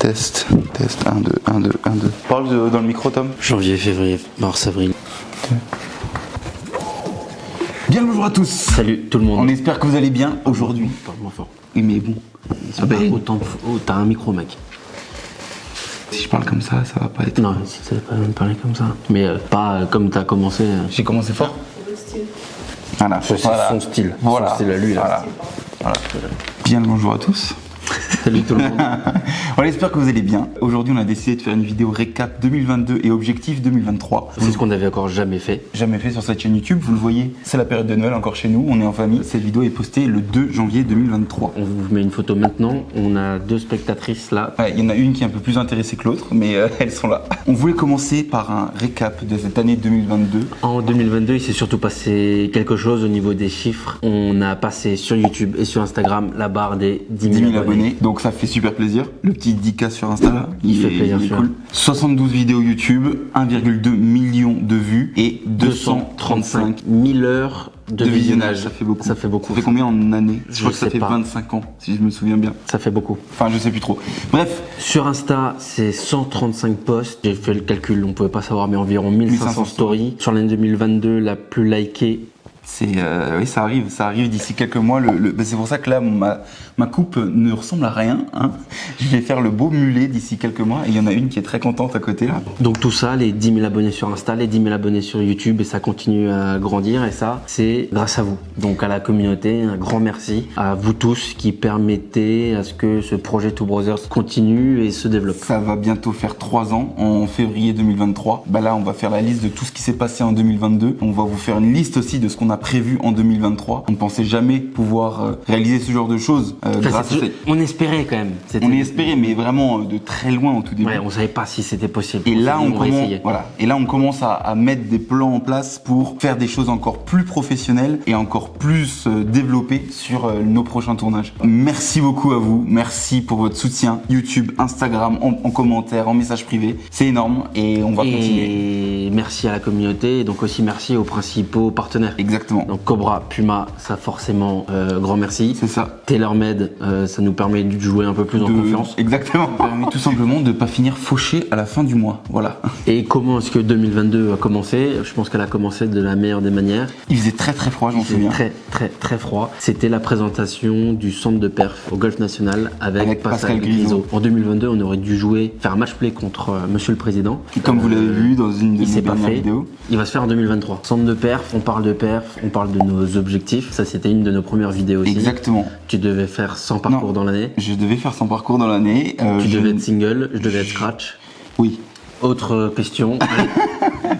Test, 1, 2, 1, 2, 1, 2. Parle dans le micro, Tom. Janvier, février, mars, avril. Bien le bonjour à tous. Salut tout le monde. On espère que vous allez bien aujourd'hui. Parle-moi fort. Oui, mais bon. T'as un micro, mec. Si je parle comme ça va pas être. Non, si tu pas parler comme ça. Mais pas comme t'as commencé. J'ai commencé fort. Voilà. C'est son style. Voilà. Son style à lui, là. Voilà. Bien le bonjour à tous. Salut tout le monde. On espère que vous allez bien. Aujourd'hui, on a décidé de faire une vidéo récap 2022 et objectif 2023. C'est ce qu'on n'avait encore jamais fait. Jamais fait sur cette chaîne YouTube. Vous le voyez, c'est la période de Noël encore chez nous. On est en famille. Cette vidéo est postée le 2 janvier 2023. On vous met une photo maintenant. On a 2 spectatrices là. Il y en a une qui est un peu plus intéressée que l'autre, mais elles sont là. On voulait commencer par un récap de cette année 2022. En 2022, il s'est surtout passé quelque chose au niveau des chiffres. On a passé sur YouTube et sur Instagram la barre des 10 000 abonnés. Donc ça fait super plaisir. Le petit 10K sur Insta là, il fait plaisir, il est cool. 72 vidéos YouTube, 1,2 million de vues et 235 000 heures de visionnage. Ça fait beaucoup. Ça fait beaucoup. Ça fait combien en années? Je crois que ça fait pas. 25 ans, si je me souviens bien. Ça fait beaucoup. Enfin, je sais plus trop. Bref. Sur Insta, c'est 135 posts. J'ai fait le calcul, on pouvait pas savoir, mais environ 1500 stories. Sur l'année 2022, la plus likée. Oui, ça arrive d'ici quelques mois. C'est pour ça que là, ma coupe ne ressemble à rien. Hein. Je vais faire le beau mulet d'ici quelques mois. Et il y en a une qui est très contente à côté là. Donc tout ça, les 10 000 abonnés sur Insta, les 10 000 abonnés sur YouTube, et ça continue à grandir. Et ça, c'est grâce à vous. Donc à la communauté, un grand merci à vous tous qui permettez à ce que ce projet Two Brothers continue et se développe. Ça va bientôt faire 3 ans, en février 2023. Bah là, on va faire la liste de tout ce qui s'est passé en 2022. On va vous faire une liste aussi de ce qu'on a prévu en 2023. On ne pensait jamais pouvoir réaliser ce genre de choses grâce à On espérait quand même. On y espérait, mais vraiment de très loin au tout début. Ouais, on savait pas si c'était possible. Et là, on commence à mettre des plans en place pour faire des choses encore plus professionnelles et encore plus développées sur nos prochains tournages. Merci beaucoup à vous. Merci pour votre soutien. YouTube, Instagram, en commentaire, en message privé. C'est énorme et on va continuer. Et merci à la communauté et donc aussi merci aux principaux partenaires. Exactement. Donc Cobra, Puma, ça forcément, grand merci. C'est ça. TaylorMade, ça nous permet de jouer un peu plus en confiance. Exactement. Ça permet tout simplement de ne pas finir fauché à la fin du mois. Voilà. Et comment est-ce que 2022 a commencé? Je pense qu'elle a commencé de la meilleure des manières. Il faisait très très froid, j'en souviens. Très froid. C'était la présentation du centre de perf au Golf National avec Pascal Grisot. En 2022, on aurait dû faire un match play contre Monsieur le Président. Et comme vous l'avez vu dans une de mes dernières vidéos. Il va se faire en 2023. Centre de perf, on parle de perf, on parle de nos objectifs. Ça, c'était une de nos premières vidéos aussi. Exactement. Tu devais faire 100 parcours dans l'année. Je devais faire 100 parcours dans l'année. Tu devais être single, je devais être scratch. Oui. Autre question.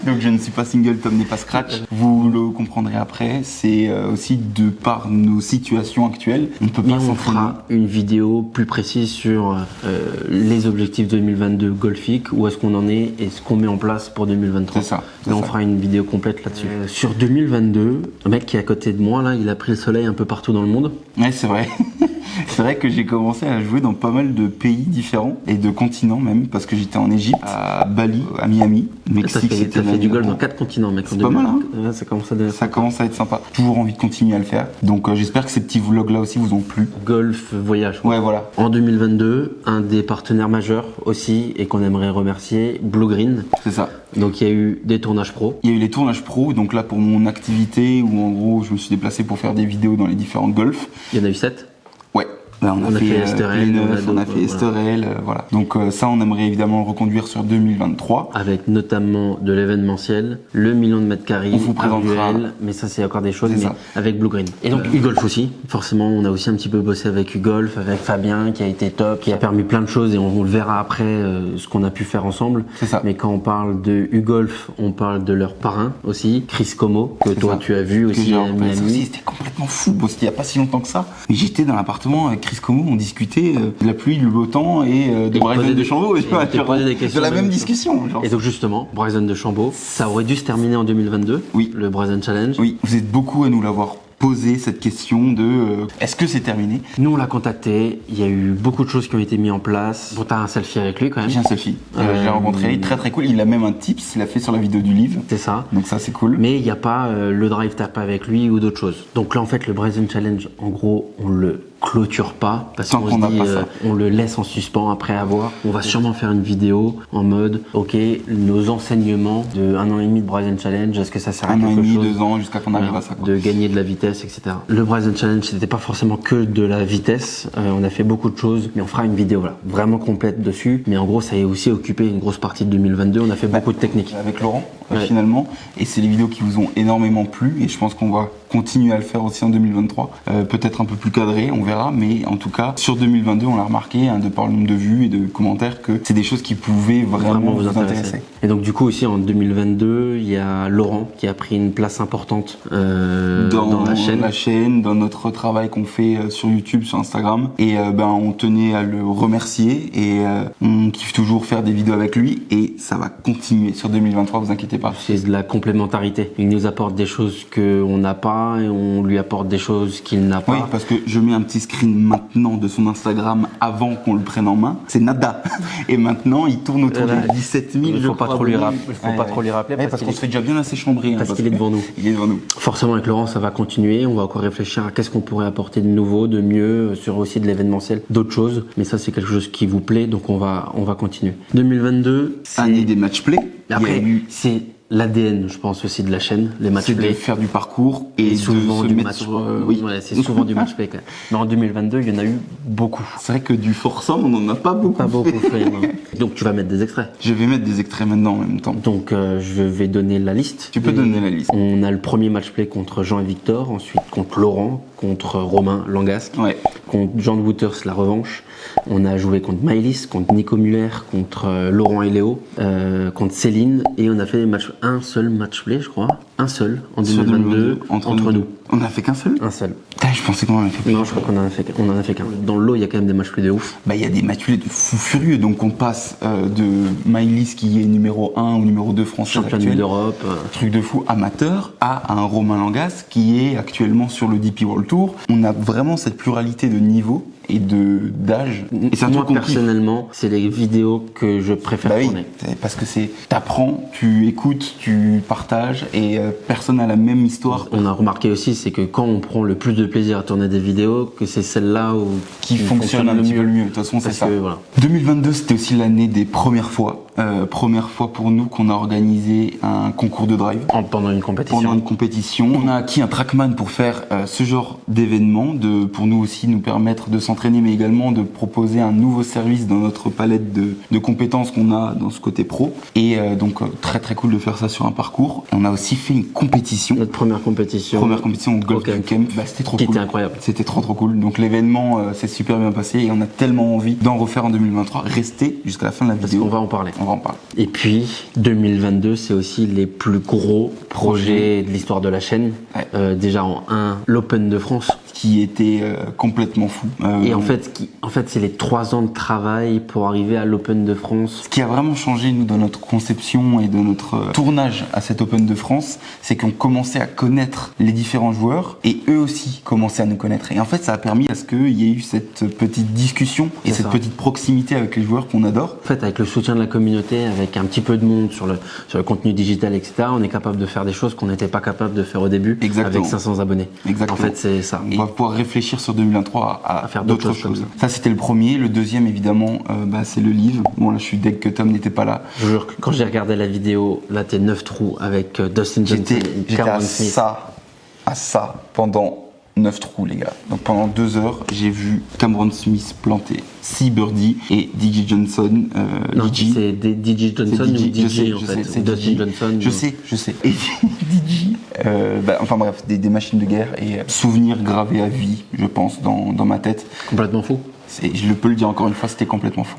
Donc je ne suis pas single, Tom n'est pas scratch. Vous le comprendrez après. C'est aussi de par nos situations actuelles. On ne peut pas s'entraîner. On fera une vidéo plus précise sur les objectifs 2022 Golfic, où est-ce qu'on en est et ce qu'on met en place pour 2023. C'est ça. Et on fera une vidéo complète là-dessus. Sur 2022, un mec qui est à côté de moi là, il a pris le soleil un peu partout dans le monde. Ouais, c'est vrai. C'est vrai que j'ai commencé à jouer dans pas mal de pays différents et de continents même, parce que j'étais en Égypte, à Bali, à Miami, Mexique. T'as fait du golf dans 4 continents, mec. C'est pas mal, hein. Ouais, ça commence à être sympa. Toujours envie de continuer à le faire. Donc j'espère que ces petits vlogs là aussi vous ont plu. Golf, voyage. Ouais, voilà. En 2022, un des partenaires majeurs aussi et qu'on aimerait remercier, Blue Green. C'est ça. Donc il y a eu des tournages pro. Il y a eu les tournages pro, donc là pour mon activité où en gros je me suis déplacé pour faire des vidéos dans les différentes golfs. Il y en a eu 7. Ouais. Là, on a fait Esterel, on a fait Esterel, voilà. Donc ça, on aimerait évidemment le reconduire sur 2023. Avec notamment de l'événementiel, le million de mètres carrés, on vous présentera. Mais ça c'est encore des choses, mais avec Blue Green. Et donc U-Golf aussi, forcément, on a aussi un petit peu bossé avec U-Golf, avec Fabien qui a été top, qui a permis plein de choses et on le verra après ce qu'on a pu faire ensemble. C'est ça. Mais quand on parle de U-Golf, on parle de leur parrain aussi, Chris Como, que toi tu as vu aussi à Miami. C'était complètement fou, bon, c'était il n'y a pas si longtemps que ça. Mais j'étais dans l'appartement avec Chris Como, on discutait de la pluie, du beau temps et de Bryson DeChambeau. De la même discussion. Genre. Et donc justement, Bryson DeChambeau, ça aurait dû se terminer en 2022, oui. Le Bryson Challenge. Oui, vous êtes beaucoup à nous l'avoir posé cette question de est-ce que c'est terminé? Nous on l'a contacté, il y a eu beaucoup de choses qui ont été mises en place. Bon, t'as un selfie avec lui quand même. J'ai un selfie, je l'ai rencontré, très très cool, il a même un tips, il a fait sur la vidéo du livre. C'est ça. Donc ça c'est cool. Mais il n'y a pas le drive tap avec lui ou d'autres choses. Donc là en fait le Bryson Challenge, en gros on le clôture pas parce Tant qu'on qu'on se n'a dit pas ça. on le laisse en suspens après avoir. On va sûrement faire une vidéo en mode ok, nos enseignements de 1 an et demi de Bryson Challenge, est-ce que ça sert à 1 an et quelque demi, chose 2 ans, jusqu'à qu'on arrive Voilà, à ça, quoi. de gagner de la vitesse, etc. Le Bryson Challenge, c'était pas forcément que de la vitesse. On a fait beaucoup de choses, mais on fera une vidéo vraiment complète dessus. Mais en gros, ça a aussi occupé une grosse partie de 2022. On a fait beaucoup de techniques. Avec Laurent, Ouais. finalement. Et c'est les vidéos qui vous ont énormément plu. Et je pense qu'on va continuer à le faire aussi en 2023. Peut-être un peu plus cadré, on verra. Mais en tout cas, sur 2022, on l'a remarqué, de par le nombre de vues et de commentaires, que c'est des choses qui pouvaient vraiment vous intéresser. Et donc du coup aussi en 2022, il y a Laurent qui a pris une place importante dans la chaîne. Dans notre travail qu'on fait sur YouTube, sur Instagram. Et on tenait à le remercier. Et on kiffe toujours faire des vidéos avec lui. Et ça va continuer sur 2023, vous inquiétez pas. C'est de la complémentarité. Il nous apporte des choses qu'on n'a pas et on lui apporte des choses qu'il n'a pas. Oui, parce que je mets un petit screen maintenant de son Instagram avant qu'on le prenne en main. C'est nada. Et maintenant, il tourne autour de 17 000. Il faut pas trop lui rappeler. Parce qu'on se fait déjà bien assez chambrer. Parce qu'il est devant nous. Il est devant nous. Forcément, avec Laurent, ça va continuer. On va encore réfléchir à qu'est-ce qu'on pourrait apporter de nouveau, de mieux, sur aussi de l'événementiel, d'autres choses. Mais ça, c'est quelque chose qui vous plaît, donc on va continuer. 2022, c'est... Année des match play. Après, c'est l'ADN, je pense aussi de la chaîne, les match C'est play. de faire du parcours et souvent de se du mettre match. sur... Ouais, c'est souvent du match play quand même. Mais en 2022, il y en a eu beaucoup. C'est vrai que du foursome, on n'en a pas beaucoup. Pas beaucoup fait. Non. Donc tu vas mettre des extraits. Je vais mettre des extraits maintenant en même temps. Donc je vais donner la liste. Tu peux donner la liste. On a le premier match play contre Jean et Victor, ensuite contre Laurent, contre Romain Langasque, Ouais. contre John Wouters, la revanche. On a joué contre Maëlys, contre Nico Muller, contre Laurent et Léo, contre Céline, et on a fait un seul match play, je crois. Un seul en Sur 2022 entre nous. On a fait qu'un seul. Un seul. Putain, je pensais qu'on en avait fait plus. Non, je crois qu'on en a fait qu'un. Dans le lot, il y a quand même des match play de ouf. Il y a des match play de fou furieux. Donc on passe de Maëlys qui est numéro 1 ou numéro 2 français Championne actuel, d'Europe. truc de fou amateur, à un Romain Langasque qui est actuellement sur le DP World Tour. On a vraiment cette pluralité de niveaux et d'âge. Et c'est un Moi, truc qu'on kiffe. personnellement, c'est les vidéos que je préfère Bah oui, tourner. parce que t'apprends, tu écoutes, tu partages et personne n'a la même histoire On a remarqué aussi, c'est que quand on prend le plus de plaisir à tourner des vidéos, que c'est celle-là qui fonctionne un petit peu le mieux. De toute façon, c'est Parce ça. que, voilà. 2022, c'était aussi l'année des premières fois. Première fois pour nous qu'on a organisé un concours de drive. Pendant une compétition. Pendant une compétition, on a acquis un Trackman pour faire ce genre d'événement, pour nous aussi nous permettre de s'entraîner, mais également de proposer un nouveau service dans notre palette de compétences qu'on a dans ce côté pro. Et donc très très cool de faire ça sur un parcours. On a aussi fait une compétition. Notre première compétition. Au Golf Ok. Camp. C'était trop Qui cool. était incroyable. C'était trop cool. Donc l'événement s'est super bien passé et on a tellement envie d'en refaire en 2023. Restez jusqu'à la fin de la Parce vidéo. qu'on va en parler. On va en parler. Et puis, 2022, c'est aussi les plus gros projets de l'histoire de la chaîne. Ouais. Déjà en 1, l'Open de France. Qui était complètement fou. Et en fait, c'est les 3 ans de travail pour arriver à l'Open de France. Ce qui a vraiment changé, nous, dans notre conception et de notre tournage à cet Open de France, c'est qu'on commençait à connaître les différents joueurs et eux aussi commençaient à nous connaître. Et en fait, ça a permis à ce qu'il y ait eu cette petite discussion et C'est cette ça. petite proximité avec les joueurs qu'on adore. En fait, avec le soutien de la communauté, avec un petit peu de monde sur le contenu digital, etc., on est capable de faire des choses qu'on n'était pas capable de faire au début. Exactement. Avec 500 abonnés. Exactement. En fait, c'est ça. On va pouvoir réfléchir sur 2023 à faire d'autres d'autres choses. choses. Ça, c'était le premier. Le deuxième, évidemment, c'est le livre. Bon, là, je suis deg que Tom n'était pas là. Je jure que quand j'ai regardé la vidéo, là, t'es 9 trous avec Dustin Johnson et J'étais Cameron à Smith. ça pendant 9 trous, les gars. Donc pendant 2 heures, j'ai vu Cameron Smith planter 6 birdies et DJ Johnson, Non, DJ. c'est DJ Johnson ou DJ en fait. c'est Dustin DJ. Johnson. Je sais. Et DJ. Enfin bref, des machines de guerre et souvenirs gravés à vie, je pense, dans ma tête. Complètement fou. Je peux le dire encore une fois, c'était complètement fou.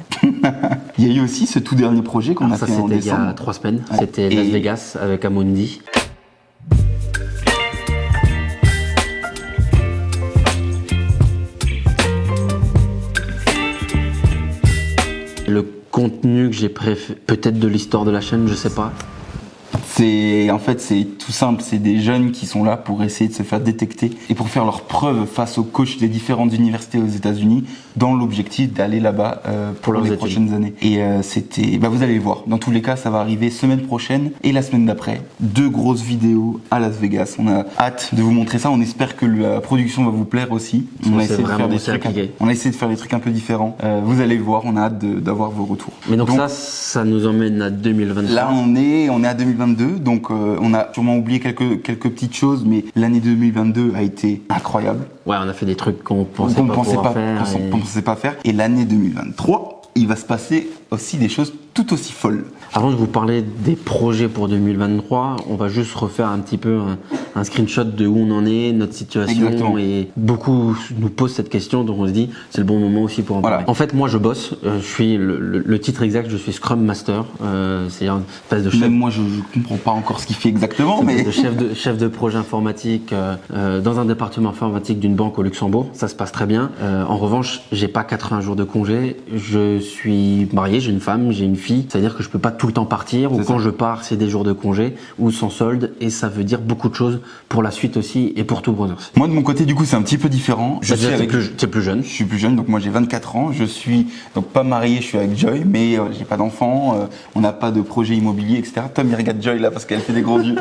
Il y a eu aussi ce tout dernier projet qu'on a Ça, fait en c'était il y décembre. a 3 semaines. Ouais. C'était Las Et- Vegas avec Amundi. Le contenu que j'ai préféré, peut-être de l'histoire de la chaîne, je sais pas. En fait, c'est tout simple. C'est des jeunes qui sont là pour essayer de se faire détecter et pour faire leurs preuves face aux coachs des différentes universités aux États-Unis, dans l'objectif d'aller là-bas pour les prochaines années. Et vous allez le voir. Dans tous les cas, ça va arriver semaine prochaine et la semaine d'après. 2 grosses vidéos à Las Vegas. On a hâte de vous montrer ça. On espère que la production va vous plaire aussi. On a essayé de faire des trucs un peu différents. Vous allez le voir. On a hâte d'avoir vos retours. Mais donc ça nous emmène à 2023. Là, on est à 2022. Donc on a sûrement oublié quelques petites choses, mais l'année 2022 a été incroyable. Ouais, on a fait des trucs qu'on pensait pas faire. Et l'année 2023, il va se passer aussi des choses tout aussi folles. Avant de vous parler des projets pour 2023, on va juste refaire un petit peu un screenshot de où on en est, notre situation. Exactement. Et beaucoup nous posent cette question, donc on se dit c'est le bon moment aussi pour en parler. En fait, moi je bosse, je suis le titre exact, je suis Scrum Master, c'est-à-dire une phase de chef. Même moi je comprends pas encore ce qu'il fait exactement, mais de chef de projet informatique dans un département informatique d'une banque au Luxembourg. Ça se passe très bien. En revanche, j'ai pas 80 jours de congé. Je suis marié, j'ai une femme, j'ai une fille. C'est-à-dire que je peux pas tout le temps partir, ou quand je pars, c'est des jours de congé ou sans solde, et ça veut dire beaucoup de choses pour la suite aussi et pour Two Brothers. Moi de mon côté, du coup, c'est un petit peu différent. T'es plus jeune. Je suis plus jeune, donc moi j'ai 24 ans. Je suis donc pas marié, je suis avec Joy, mais j'ai pas d'enfant. On n'a pas de projet immobilier, etc. Tom, il regarde Joy là parce qu'elle fait des gros yeux.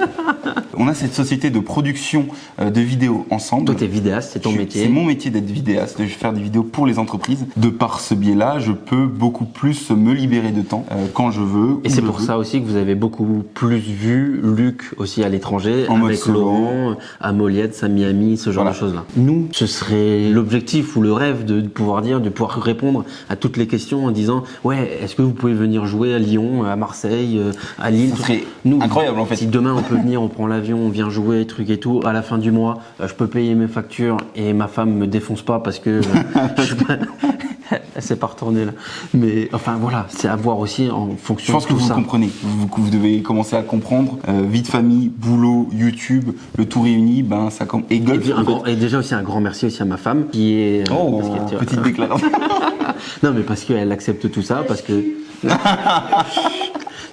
On a cette société de production de vidéos ensemble. Toi, t'es vidéaste, c'est ton métier. C'est mon métier d'être vidéaste, de faire des vidéos pour les entreprises. De par ce biais-là, je peux beaucoup plus me libérer de temps quand je veux. Et c'est pour ça aussi que vous avez beaucoup plus vu Luc aussi à l'étranger, avec Laurent, à Moliette, à Miami, ce genre de choses-là. Nous, ce serait l'objectif ou le rêve de pouvoir répondre à toutes les questions en disant ouais, est-ce que vous pouvez venir jouer à Lyon, à Marseille, à Lille? Ça serait nous, incroyable en fait. Si demain on peut venir, on prend l'avion, on vient jouer, trucs et tout, à la fin du mois, je peux payer mes factures et ma femme me défonce pas parce que elle s'est pas retournée là. Mais enfin voilà, c'est à voir aussi en fonction de tout ça. Je pense que vous comprenez. Vous devez commencer à comprendre. Vie de famille, boulot, YouTube, le tout réuni, ça comme et golf. Et déjà aussi un grand merci aussi à ma femme qui est. Petite déclaration. Non mais parce qu'elle accepte tout ça, parce que.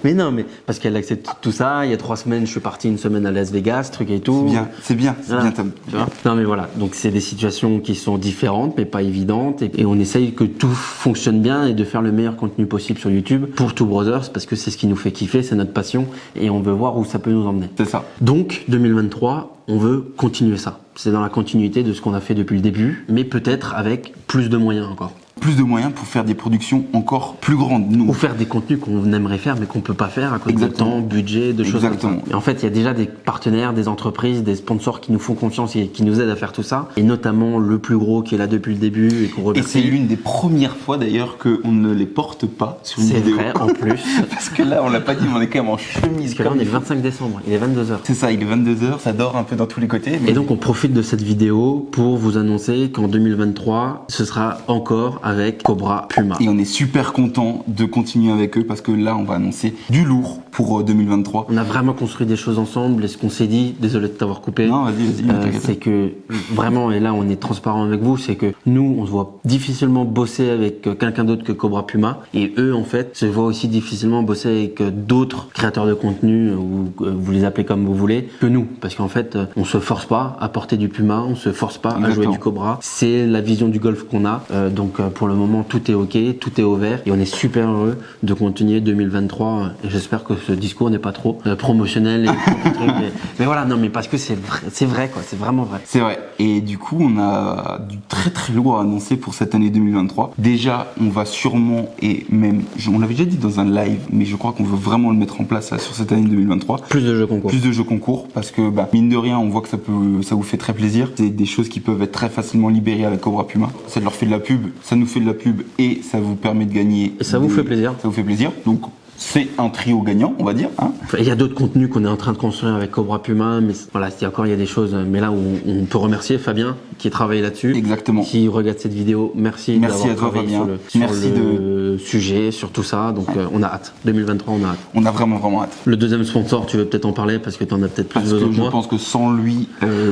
Mais parce qu'elle accepte tout ça. Il y a 3 semaines, je suis parti une semaine à Las Vegas, truc et tout. C'est bien, Tom. Tu vois ? Non mais voilà, donc c'est des situations qui sont différentes, mais pas évidentes, et on essaye que tout fonctionne bien et de faire le meilleur contenu possible sur YouTube pour Two Brothers, parce que c'est ce qui nous fait kiffer, c'est notre passion, et on veut voir où ça peut nous emmener. C'est ça. Donc 2023, on veut continuer ça. C'est dans la continuité de ce qu'on a fait depuis le début, mais peut-être avec plus de moyens encore. Plus de moyens pour faire des productions encore plus grandes. Ou faire des contenus qu'on aimerait faire mais qu'on peut pas faire à cause de temps, budget, de choses comme ça. Et en fait, il y a déjà des partenaires, des entreprises, des sponsors qui nous font confiance et qui nous aident à faire tout ça. Et notamment le plus gros qui est là depuis le début et qu'on remercie. Et c'est l'une des premières fois d'ailleurs qu'on ne les porte pas sur une vidéo. C'est vrai, en plus. Parce que là, on l'a pas dit, mais on est quand même en chemise. Parce que là, on est le 25 décembre, il est 22h. C'est ça, il est 22h, ça dort un peu dans tous les côtés. Mais... Et donc, on profite de cette vidéo pour vous annoncer qu'en 2023, ce sera encore avec Cobra Puma. Et on est super content de continuer avec eux parce que là, on va annoncer du lourd pour 2023. On a vraiment construit des choses ensemble et ce qu'on s'est dit, désolé de t'avoir coupé, non, vas-y, c'est que vraiment, et là on est transparent avec vous, c'est que nous, on se voit difficilement bosser avec quelqu'un d'autre que Cobra Puma, et eux, en fait, se voient aussi difficilement bosser avec d'autres créateurs de contenu, ou vous les appelez comme vous voulez, que nous, parce qu'en fait, on se force pas à porter du Puma, on se force pas à jouer du Cobra. C'est la vision du golf qu'on a, donc pour le moment, tout est ok, tout est ouvert, et on est super heureux de continuer 2023, et j'espère que ce discours n'est pas trop promotionnel, mais voilà, non, mais parce que c'est vrai, quoi, c'est vraiment vrai. C'est vrai, et du coup, on a du très très lourd à annoncer pour cette année 2023. Déjà, on va sûrement, et même, on l'avait déjà dit dans un live, mais je crois qu'on veut vraiment le mettre en place là, sur cette année 2023. Plus de jeux concours. Plus de jeux concours, parce que mine de rien, on voit que ça vous fait très plaisir. C'est des choses qui peuvent être très facilement libérées avec Cobra Puma. Ça leur fait de la pub, ça nous fait de la pub, et ça vous permet de gagner. Et ça vous fait plaisir. Ça vous fait plaisir, donc c'est un trio gagnant, on va dire. Hein. Il y a d'autres contenus qu'on est en train de construire avec Cobra Puma, mais voilà, il y a des choses, mais là où on peut remercier Fabien qui a travaillé là-dessus. Exactement. Qui regarde cette vidéo, merci à toi Fabien. Merci de sujets sur tout ça. Donc on a hâte. 2023, on a hâte. On a vraiment hâte. Le deuxième sponsor, tu veux peut-être en parler parce que tu en as peut-être plus Parce besoin que que je moi. pense que sans lui,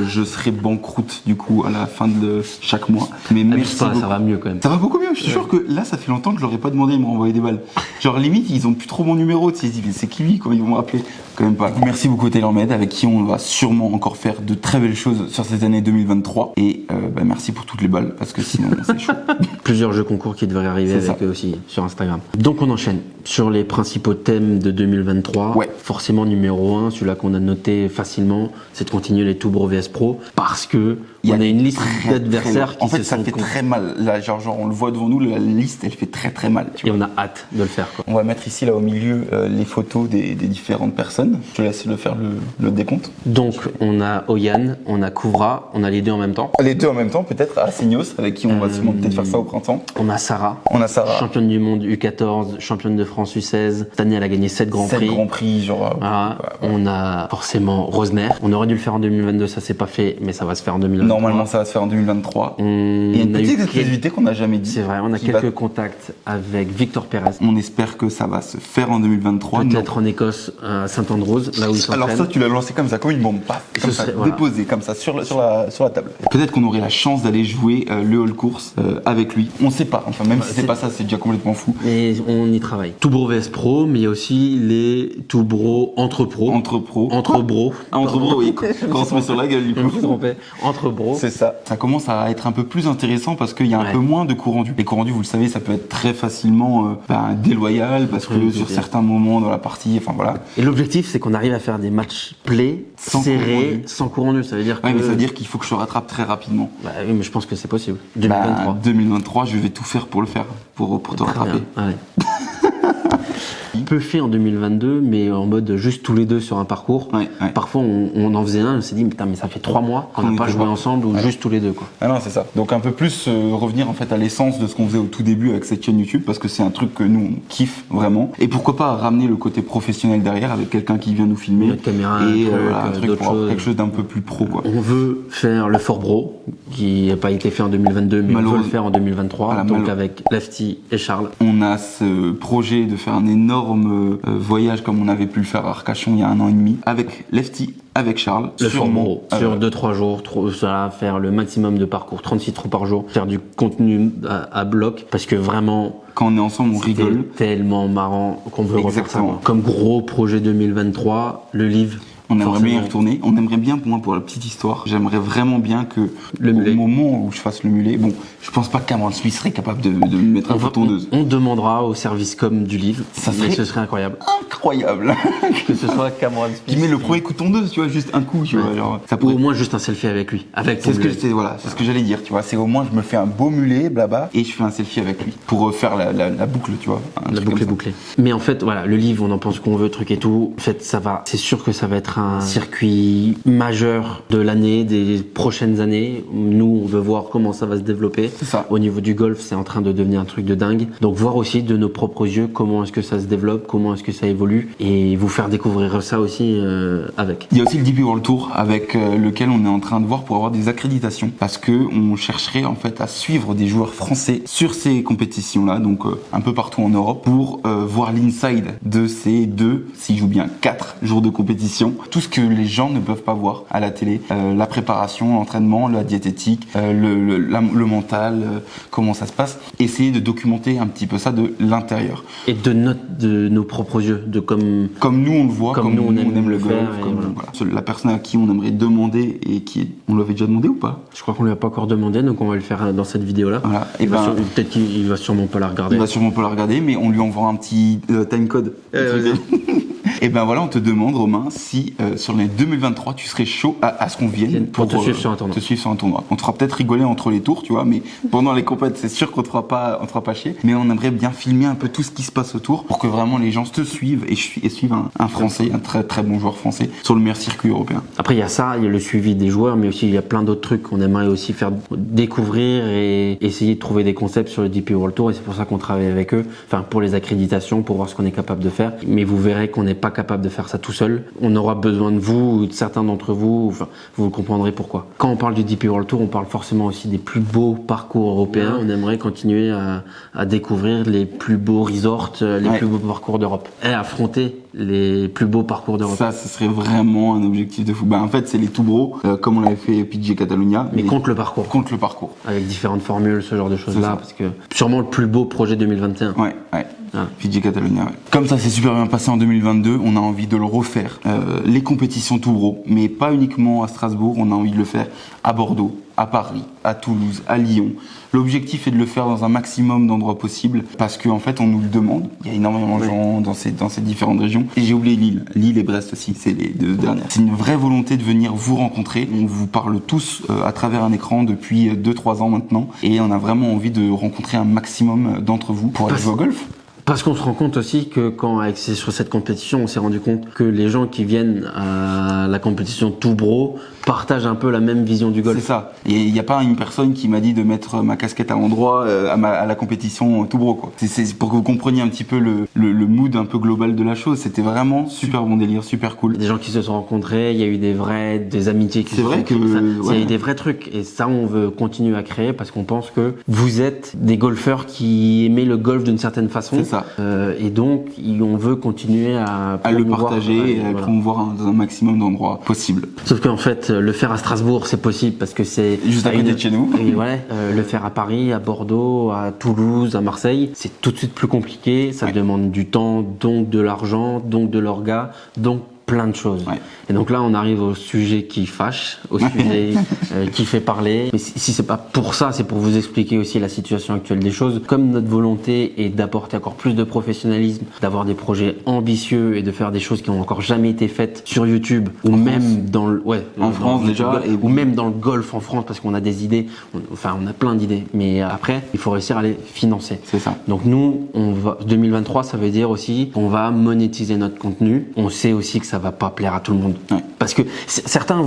je serais banqueroute du coup à la fin de chaque mois. Mais Abuse merci pas, beaucoup. ça va mieux quand même. Ça va beaucoup mieux, je suis sûr que là ça fait longtemps que je leur ai pas demandé de me renvoyer des balles. Genre limite ils ont plus trop mon numéro, tu sais, ils se disent mais c'est qui lui quand ils vont me rappeler. Quand même pas. Merci beaucoup TaylorMade avec qui on va sûrement encore faire de très belles choses sur cette année 2023 et merci pour toutes les balles parce que sinon c'est chaud. Plusieurs jeux concours qui devraient arriver C'est avec ça. eux aussi sur Instagram. Donc on enchaîne sur les principaux thèmes de 2023. Ouais. Forcément numéro 1, celui-là qu'on a noté facilement, c'est de continuer les Toubro VS Pro parce que on a une liste d'adversaires qui en fait se ça sont fait très mal. Là genre on le voit devant nous, la liste elle fait très mal. Tu et vois. on a hâte de le faire quoi. On va mettre ici là au milieu les photos des différentes personnes. Je te laisse le faire le décompte. Donc on a Oyan, on a Kouvra, on a les deux en même temps. Les deux en même temps peut-être à Signos avec qui on va sûrement peut-être faire ça au printemps. On a Sarah. On a Sarah. Championne du monde U14, championne de France U16. Cette année, elle a gagné 7 grands 7 prix. grands prix, genre. Voilà. On a forcément Rosner. On aurait dû le faire en 2022, ça s'est pas fait, mais ça va se faire en 2023. Normalement, ça va se faire en 2023. On Il y a une a eu petite exclusivité qu'on n'a jamais dit. C'est vrai, on a qui quelques va- contacts avec Victor Pérez. On espère que ça va se faire en 2023. Peut-être en Écosse, à Saint-Andrews, là où il s'entraîne. Alors ça, tu l'as lancé comme ça, comme une bombe, paf, comme Ce ça, serait- voilà. déposé comme ça sur la table. Peut-être qu'on aurait la chance d'aller jouer le hall course avec lui. On sait pas. Enfin, même si c'est c'est- pas ça, c'est déjà complètement fou. Mais on y travaille. Toubro VS Pro, mais il y a aussi les Toubro Entre Pro. Entre pros. Entre Bro. Ah, entre pros, oui. Quand on se met sur la gueule, du Je me coup. suis trompé. Entre Bro. C'est ça. Ça commence à être un peu plus intéressant parce qu'il y a un Ouais. peu moins de cours rendus. Les cours rendus, vous le savez, ça peut être très facilement déloyal parce que Oui, sur oui. certains moments dans la partie, enfin voilà. Et l'objectif, c'est qu'on arrive à faire des matchs play, Sans cours serrés, rendu. sans cours rendu. Ça veut dire que. Ouais, mais ça veut dire qu'il faut que je rattrape très rapidement. Bah oui, mais je pense que c'est possible. 2023. 2023, je vais tout faire pour le faire, pour te Très rattraper. bien, ouais. Peu fait en 2022, mais en mode juste tous les deux sur un parcours. Ouais, ouais. Parfois, on en faisait un, on s'est dit, putain, mais ça fait 3 mois qu'on On n'a pas était joué pas. ensemble ou Ouais. juste tous les deux, quoi. Ah non, c'est ça. Donc un peu plus revenir en fait à l'essence de ce qu'on faisait au tout début avec cette chaîne YouTube parce que c'est un truc que nous on kiffe vraiment. Et pourquoi pas ramener le côté professionnel derrière avec quelqu'un qui vient nous filmer Notre caméra, et un truc, voilà, un truc d'autres pour avoir choses. quelque chose d'un peu plus pro quoi. On veut faire le Fort Bro, qui n'a pas été fait en 2022, mais on veut le Malheureusement. faire en 2023, Voilà, donc malheure- avec Lefty et Charles. On a ce projet de faire un énorme voyage comme on avait pu le faire à Arcachon il y a 1 an et demi avec Lefty, avec Charles. Le Fort sûrement, Bro, sur 2-3 jours, ça va faire le maximum de parcours, 36 trous par jour, faire du contenu à bloc, parce que vraiment, quand on est ensemble, on c'était rigole. tellement marrant qu'on veut refaire ça. Exactement. Quoi. Comme gros projet 2023, le livre. On aimerait bien y forcément. retourner. On aimerait bien, pour moi, pour la petite histoire, j'aimerais vraiment bien que Le au mulet. moment où je fasse le mulet, bon, je pense pas que Cameron Smith serait capable de me mettre un peu tondeuse. On demandera au service com du livre, Ça mais serait- ce serait incroyable. Incroyable. Que ce soit Cameron Smith. Qui met le premier coup de tondeuse, tu vois, juste un coup, tu vois, genre, ça Ou pourrait. au moins juste un selfie avec lui. Avec ton C'est ce que mulet. voilà, c'est ce que j'allais dire, tu vois. C'est au moins je me fais un beau mulet, blabla, et je fais un selfie avec lui pour faire la boucle, tu vois. un La truc boucle est comme ça. bouclée. Mais en fait, voilà, le livre, on en pense qu'on veut, truc et tout. En fait, ça va. C'est sûr que ça va être un circuit majeur de l'année, des prochaines années. Nous, on veut voir comment ça va se développer. C'est ça. Au niveau du golf, c'est en train de devenir un truc de dingue. Donc, voir aussi de nos propres yeux comment est-ce que ça se développe, comment est-ce que ça évolue, et vous faire découvrir ça aussi avec. Il y a aussi le DP World Tour avec lequel on est en train de voir pour avoir des accréditations parce que on chercherait en fait à suivre des joueurs français sur ces compétitions-là, donc un peu partout en Europe, pour voir l'inside de ces 2, s'ils jouent bien 4 jours de compétition, tout ce que les gens ne peuvent pas voir à la télé, la préparation, l'entraînement, la diététique, le mental, comment ça se passe, essayer de documenter un petit peu ça de l'intérieur. Et de nos propres yeux, de comme. Comme nous on le voit, Comme comme nous, on aime le le golf, faire, et comme, voilà. voilà. La personne à qui on aimerait demander et qui on l'avait déjà demandé ou pas? Je crois qu'on lui a pas encore demandé, donc on va le faire dans cette vidéo-là. Voilà. Et Il va ben, sûrement- peut-être qu'il va sûrement pas la regarder. on va sûrement pas la regarder, mais on lui envoie un petit timecode. Et ben voilà, on te demande, Romain, si sur l'année 2023, tu serais chaud à ce qu'on vienne Pour te suivre sur un tournoi. te suivre sur un tournoi. On te fera peut-être rigoler entre les tours, tu vois, mais pendant les compètes, c'est sûr qu'on te fera pas chier. Mais on aimerait bien filmer un peu tout ce qui se passe autour pour que vraiment les gens te suivent et suivent un Français, un très très bon joueur français sur le meilleur circuit européen. Après, il y a ça, il y a le suivi des joueurs, mais aussi il y a plein d'autres trucs qu'on aimerait aussi faire découvrir et essayer de trouver des concepts sur le DP World Tour. Et c'est pour ça qu'on travaille avec eux, enfin pour les accréditations, pour voir ce qu'on est capable de faire. Mais vous verrez qu'on n'est pas capable de faire ça tout seul. On aura besoin de vous, ou de certains d'entre vous, enfin, vous comprendrez pourquoi. Quand on parle du DP World Tour, on parle forcément aussi des plus beaux parcours européens. On aimerait continuer à découvrir les plus beaux resorts, les plus beaux parcours d'Europe et affronter les plus beaux parcours d'Europe. Ça, ce serait vraiment un objectif de fou. En fait, c'est les tout bros, comme on l'avait fait PG Catalunya. Mais contre le parcours. Contre le parcours. Avec différentes formules, ce genre de choses-là, parce que sûrement le plus beau projet 2021. Ouais. PG Catalunya. Comme ça s'est super bien passé en 2022, on a envie de le refaire. Les compétitions tout bro, mais pas uniquement à Strasbourg, on a envie de le faire à Bordeaux, à Paris, à Toulouse, à Lyon. L'objectif est de le faire dans un maximum d'endroits possibles parce qu'en fait on nous le demande. Il y a énormément de gens dans ces différentes régions. Et j'ai oublié Lille et Brest aussi, c'est les deux dernières. C'est une vraie volonté de venir vous rencontrer. On vous parle tous à travers un écran depuis 2-3 ans maintenant et on a vraiment envie de rencontrer un maximum d'entre vous pour aller jouer au golf. Parce qu'on se rend compte aussi que sur cette compétition, on s'est rendu compte que les gens qui viennent à la compétition tout bro partagent un peu la même vision du golf. C'est ça. Et il n'y a pas une personne qui m'a dit de mettre ma casquette à l'endroit à la compétition tout bro, quoi. C'est pour que vous compreniez un petit peu le mood un peu global de la chose. C'était vraiment super bon délire, super cool. Des gens qui se sont rencontrés, il y a eu des amitiés qui se sont créées. Il y a eu des vrais trucs. Et ça, on veut continuer à créer parce qu'on pense que vous êtes des golfeurs qui aimaient le golf d'une certaine façon. C'est ça. Et donc, on veut continuer à le partager et à promouvoir dans un maximum d'endroits possibles. Sauf qu'en fait, le faire à Strasbourg, c'est possible parce que c'est juste à côté de chez nous. Et le faire à Paris, à Bordeaux, à Toulouse, à Marseille, c'est tout de suite plus compliqué. Ça demande du temps, donc de l'argent, donc de l'orga, donc plein de choses. Et donc là, on arrive au sujet qui fâche, au sujet qui fait parler. Mais si c'est pas pour ça, c'est pour vous expliquer aussi la situation actuelle des choses. Comme notre volonté est d'apporter encore plus de professionnalisme, d'avoir des projets ambitieux et de faire des choses qui ont encore jamais été faites sur YouTube ou même dans le en France déjà, ou même dans le golf en France parce qu'on a des idées. On a plein d'idées. Mais après, il faut réussir à les financer. C'est ça. Donc nous, 2023, ça veut dire aussi qu'on va monétiser notre contenu. On sait aussi que ça va pas plaire à tout le monde. Parce que certains,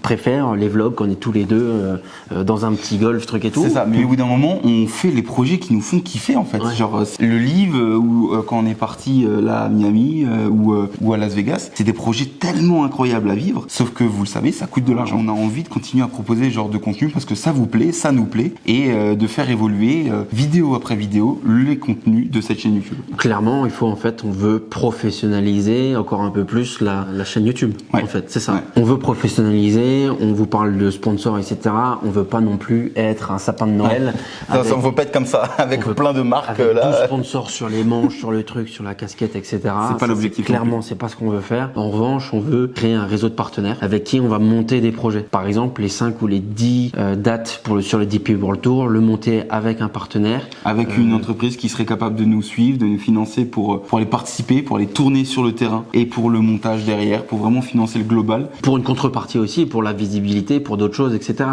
préfèrent les vlogs qu'on est tous les deux dans un petit golf, truc et tout. C'est ça, mais au bout d'un moment, on fait les projets qui nous font kiffer en fait. Genre le live ou quand on est parti là à Miami ou à Las Vegas, c'est des projets tellement incroyables à vivre. Sauf que vous le savez, ça coûte de l'argent. On a envie de continuer à proposer ce genre de contenu parce que ça vous plaît, ça nous plaît, et de faire évoluer vidéo après vidéo les contenus de cette chaîne YouTube. Clairement, on veut professionnaliser encore un peu plus la chaîne YouTube. En fait, c'est ça. On veut professionnaliser, on vous parle de sponsors, etc. On veut pas non plus être un sapin de Noël. On veut pas être comme ça, avec plein de marques avec là. 12 sponsors sur les manches, sur le truc, sur la casquette, etc. C'est pas l'objectif. Clairement, c'est pas ce qu'on veut faire. En revanche, on veut créer un réseau de partenaires avec qui on va monter des projets. Par exemple, les 5 ou les 10 dates sur le DP World Tour, le monter avec un partenaire. Avec une entreprise qui serait capable de nous suivre, de nous financer pour aller participer, pour aller tourner sur le terrain et pour le montage derrière, pour vraiment financer le global. Pour une contrepartie aussi, pour la visibilité, pour d'autres choses, etc.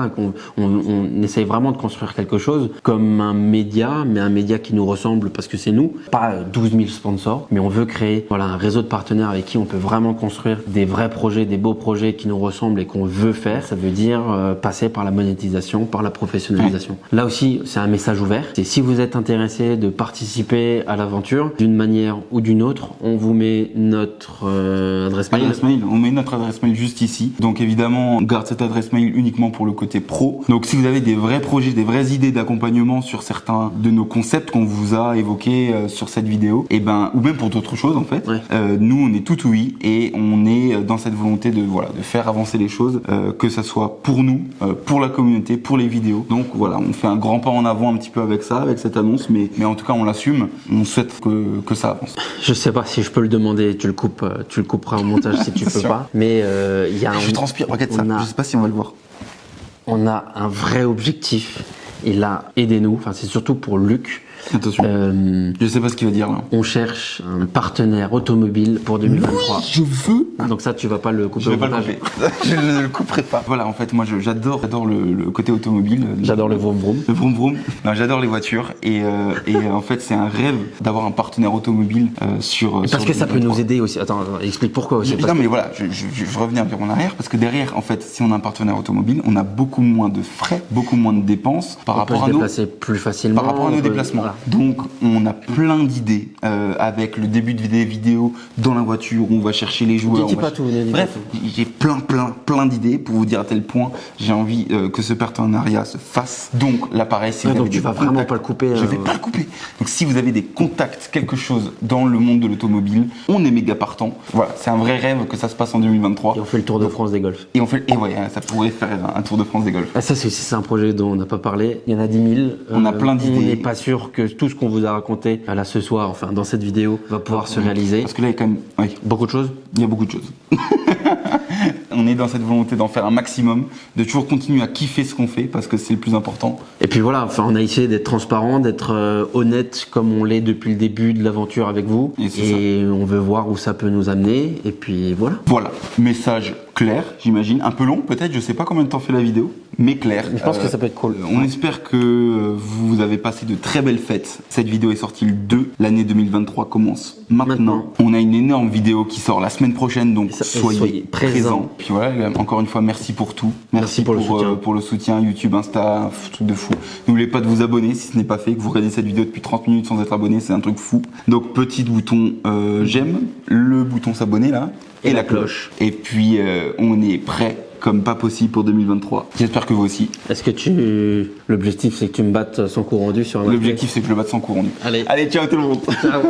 On essaye vraiment de construire quelque chose comme un média, mais un média qui nous ressemble parce que c'est nous. Pas 12 000 sponsors, mais on veut créer un réseau de partenaires avec qui on peut vraiment construire des vrais projets, des beaux projets qui nous ressemblent et qu'on veut faire. Ça veut dire passer par la monétisation, par la professionnalisation. Là aussi, c'est un message ouvert. Et si vous êtes intéressé de participer à l'aventure d'une manière ou d'une autre, on vous met notre adresse mail. On met notre adresse mail juste ici. Donc évidemment, on garde cette adresse mail uniquement pour le côté pro. Donc si vous avez des vrais projets, des vraies idées d'accompagnement sur certains de nos concepts qu'on vous a évoqués sur cette vidéo, ou même pour d'autres choses en fait, nous on est tout oui et on est dans cette volonté de faire avancer les choses, que ça soit pour nous, pour la communauté, pour les vidéos. Donc on fait un grand pas en avant un petit peu avec ça, avec cette annonce, mais en tout cas on l'assume. On souhaite que ça avance. Je sais pas si je peux le demander, tu le couperas au montage si tu peux pas. Mais il y a je transpire, regarde ça. Je sais pas si on va le voir. On a un vrai objectif et là, aidez-nous. C'est surtout pour Luc. Attention. Je sais pas ce qu'il va dire là. On cherche un partenaire automobile pour 2023. Oui, je veux. Donc ça, tu vas pas le couper. Je vais pas le couper. Je ne le couperai pas. Voilà, en fait, moi, j'adore le côté automobile. J'adore le vroom vroom. Le vroom vroom. Non, j'adore les voitures et en fait, c'est un rêve d'avoir un partenaire automobile sur. Parce que ça peut nous aider aussi. Attends, explique pourquoi aussi. Non, mais voilà, je reviens un peu en arrière parce que derrière, en fait, si on a un partenaire automobile, on a beaucoup moins de frais, beaucoup moins de dépenses par rapport à nos. Déplacer plus facilement. Par rapport à nos déplacements. Voilà. Donc on a plein d'idées avec le début de des vidéos dans la voiture où on va chercher les joueurs. Dis pas tout, ne dis pas Bref, tout. j'ai plein d'idées pour vous dire à tel point j'ai envie que ce partenariat se fasse. Donc là pareil, si vous donc avez tu des vas vraiment contacts, pas le couper. je vais pas le couper. Donc si vous avez des contacts, quelque chose dans le monde de l'automobile, on est méga partant. Voilà, c'est un vrai rêve que ça se passe en 2023. Et on fait le Tour de France des golfs. Et ouais, ça pourrait faire un Tour de France des golfs. Ah, ça c'est un projet dont on n'a pas parlé. Il y en a 10 000. On a plein d'idées. On n'est pas sûr que tout ce qu'on vous a raconté là ce soir, enfin dans cette vidéo, va pouvoir se réaliser. Parce que là il y a quand même Beaucoup de choses. Il y a beaucoup de choses. On est dans cette volonté d'en faire un maximum, de toujours continuer à kiffer ce qu'on fait parce que c'est le plus important. Et puis voilà, enfin on a essayé d'être transparent, d'être honnête comme on l'est depuis le début de l'aventure avec vous. Et on veut voir où ça peut nous amener. Et puis voilà. Voilà, message clair, j'imagine, un peu long peut-être, je sais pas combien de temps fait la vidéo, mais clair. Je pense que ça peut être cool. On espère que vous avez passé de très belles fêtes. Cette vidéo est sortie le 2, l'année 2023 commence maintenant. On a une énorme vidéo qui sort la semaine prochaine, donc soyez présents. Puis voilà, encore une fois, merci pour tout. Merci pour le soutien YouTube, Insta, truc de fou. N'oubliez pas de vous abonner si ce n'est pas fait, que vous regardez cette vidéo depuis 30 minutes sans être abonné, c'est un truc fou. Donc petit bouton j'aime, le bouton s'abonner là, et la cloche. Et puis on est prêt comme pas possible pour 2023. J'espère que vous aussi. Est-ce que l'objectif c'est que tu me battes sans coup rendu sur un L'objectif c'est que je le batte sans coup rendu. Allez, ciao tout le monde. Ciao.